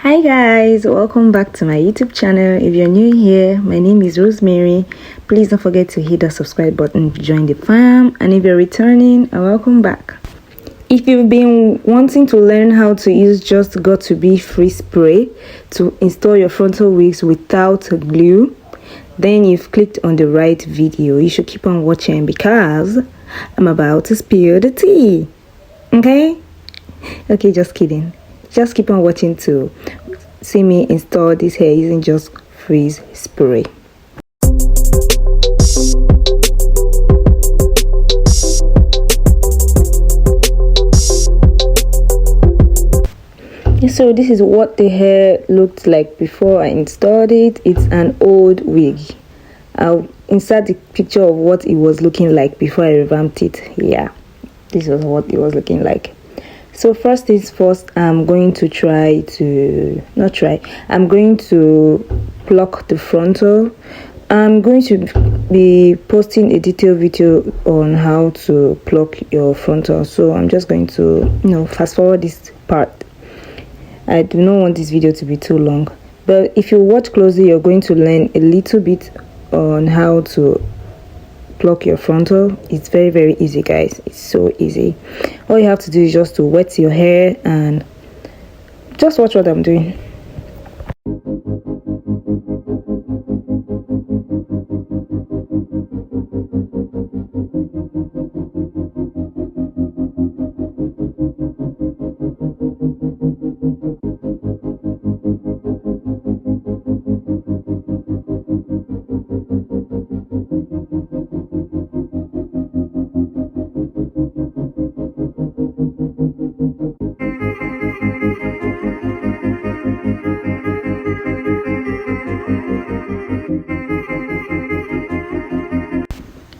Hi guys, welcome back to my YouTube channel. If you're new here, my name is Rosemary. Please don't forget to hit the subscribe button to join the fam, and if you're returning, welcome back. If you've been wanting to learn how to use just got2b free spray to install your frontal wigs without glue, then you've clicked on the right video. You should keep on watching because I'm about to spill the tea. Okay, just kidding. Just keep on watching to see me install this hair using just freeze spray. So this is what the hair looked like before I installed it. It's an old wig. I'll insert the picture of what it was looking like before I revamped it. Yeah, this was what it was looking like. So first things first, I'm going to I'm going to pluck the frontal. I'm going to be posting a detailed video on how to pluck your frontal. So I'm just going to, fast forward this part. I do not want this video to be too long. But if you watch closely, you're going to learn a little bit on how to pluck your frontal. It's very, very easy, guys. It's so easy. All you have to do is just to wet your hair and just watch what I'm doing.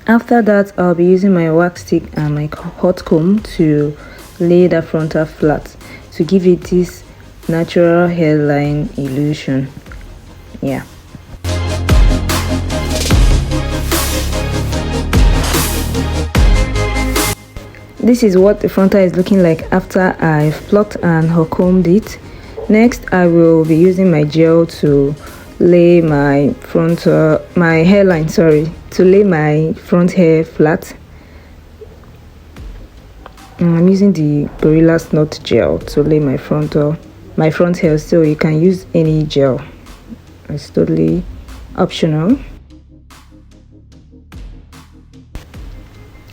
After that, I'll be using my wax stick and my hot comb to lay the frontal flat to give it this natural hairline illusion. Yeah. This is what the frontal is looking like after I've plucked and hot combed it. Next, I will be using my gel to lay my hairline, to lay my front hair flat. I'm using the Gorilla Snot gel to lay my front hair, so you can use any gel. It's totally optional.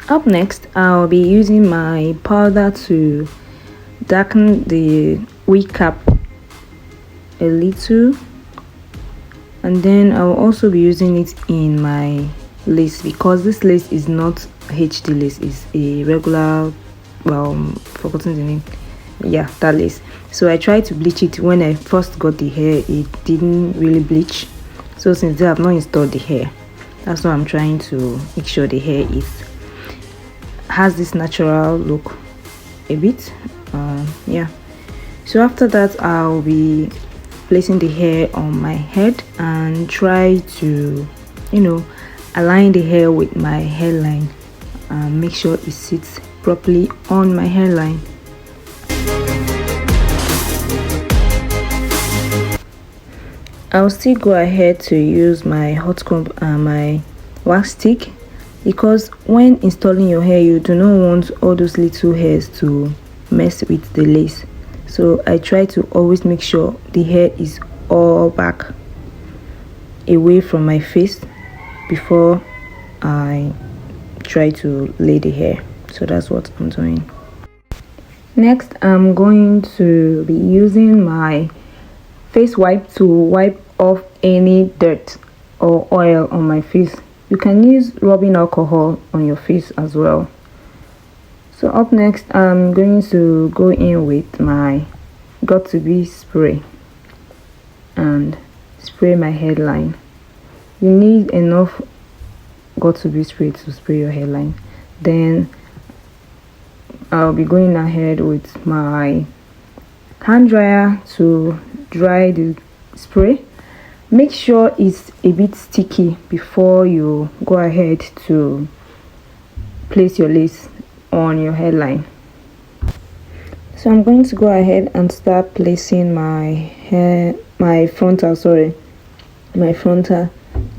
Up next, I'll be using my powder to darken the wig cap a little, and then I'll also be using it in my lace because this lace is not HD lace, it's a regular, forgotten the name, yeah, that lace. So I tried to bleach it. When I first got the hair, it didn't really bleach, so since then I've not installed the hair. That's why I'm trying to make sure the hair has this natural look a bit. Yeah, so after that I'll be placing the hair on my head and try to align the hair with my hairline and make sure it sits properly on my hairline. I'll still go ahead to use my hot comb and my wax stick because when installing your hair, you do not want all those little hairs to mess with the lace. So I try to always make sure the hair is all back away from my face before I try to lay the hair. So that's what I'm doing. Next, I'm going to be using my face wipe to wipe off any dirt or oil on my face. You can use rubbing alcohol on your face as well. So up next, I'm going to go in with my got2b spray and spray my hairline. You need enough got2b spray to spray your hairline. Then I'll be going ahead with my hand dryer to dry the spray. Make sure it's a bit sticky before you go ahead to place your lace on your hairline. So I'm going to go ahead and start placing my frontal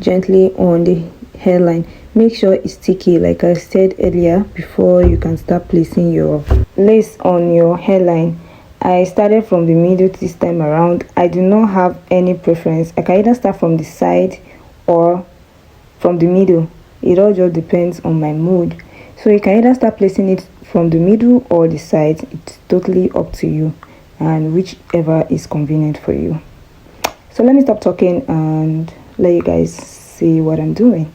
gently on the hairline. Make sure it's sticky like I said earlier before you can start placing your lace on your hairline. I started from the middle this time around. I do not have any preference. I can either start from the side or from the middle. It all just depends on my mood. So you can either start placing it from the middle or the side. It's totally up to you and whichever is convenient for you. So let me stop talking and let you guys see what I'm doing.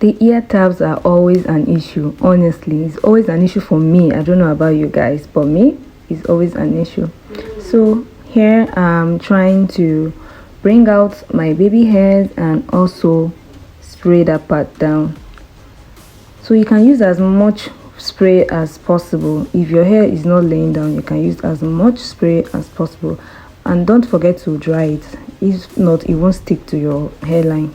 The ear tabs are always an issue. Honestly, it's always an issue for me. I don't know about you guys, but me, it's always an issue. So here I'm trying to bring out my baby hairs and also spray that part down. So you can use as much spray as possible. If your hair is not laying down, you can use as much spray as possible, and don't forget to dry it. If not, it won't stick to your hairline.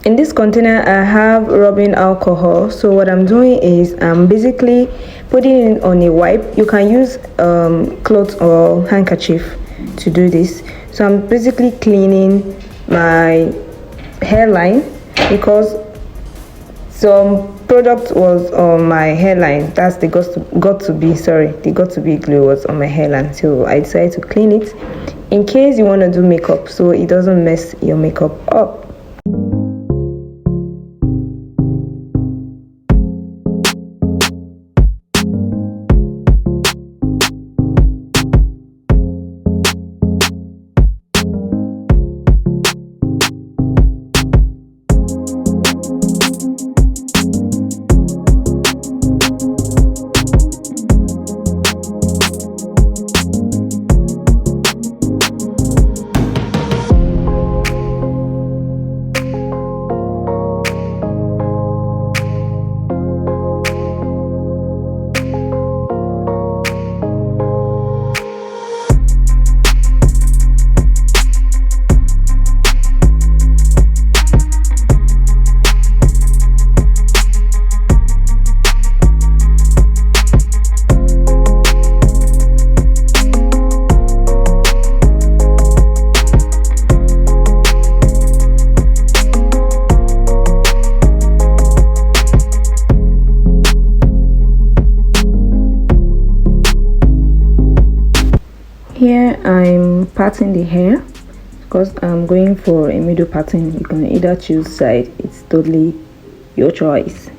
In this container I have rubbing alcohol. So what I'm doing is I'm basically putting it on a wipe. You can use cloth or handkerchief to do this. So I'm basically cleaning my hairline because some product was on my hairline. That's the got2b glue was on my hairline, so I decided to clean it in case you want to do makeup so it doesn't mess your makeup up. here I'm parting the hair because I'm going for a middle pattern. You can either choose side, it's totally your choice.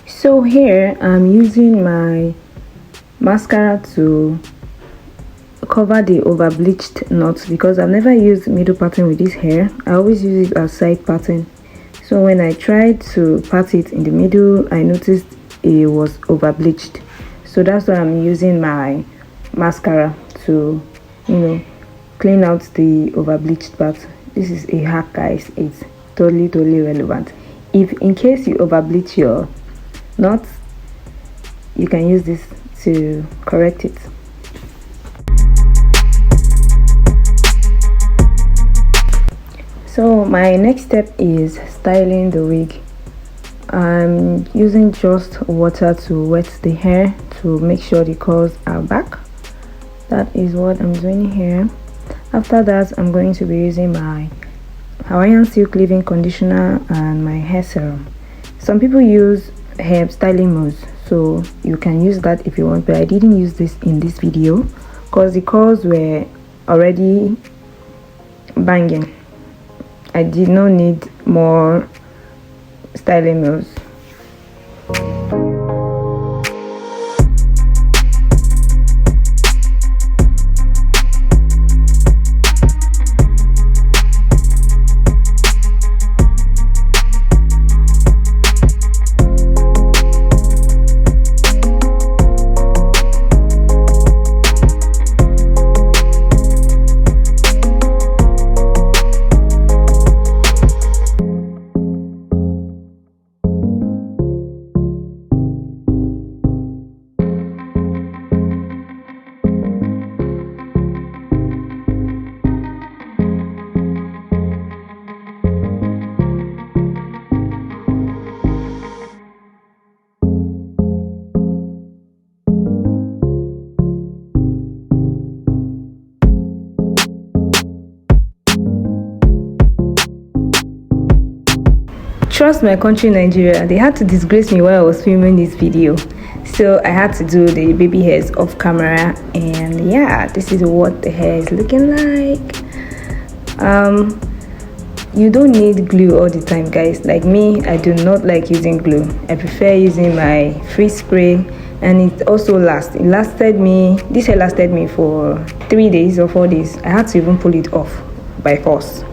So here I'm using my mascara to cover the overbleached knots because I've never used middle pattern with this hair. I always use it as side pattern. So when I tried to part it in the middle, I noticed it was overbleached. So that's why I'm using my mascara to, clean out the overbleached part. This is a hack, guys. It's totally relevant. If in case you overbleach your knots, you can use this to correct it. So my next step is styling the wig. I'm using just water to wet the hair to make sure the curls are back. That is what I'm doing here. After that, I'm going to be using my Hawaiian Silk leave-in conditioner and my hair serum. Some people use hair styling mousse, so you can use that if you want, but I didn't use this in this video because the curls were already banging. I did not need more styling mousse. Trust my country, Nigeria, they had to disgrace me while I was filming this video, so I had to do the baby hairs off camera. And yeah, this is what the hair is looking like. You don't need glue all the time, guys. Like me, I do not like using glue. I prefer using my free spray, and it also lasts. This hair lasted me for 3 days or 4 days. I had to even pull it off by force.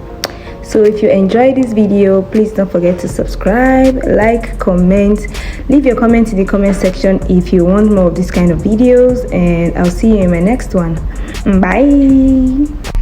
So if you enjoyed this video, please don't forget to subscribe, like, comment, leave your comment in the comment section if you want more of this kind of videos, and I'll see you in my next one. Bye.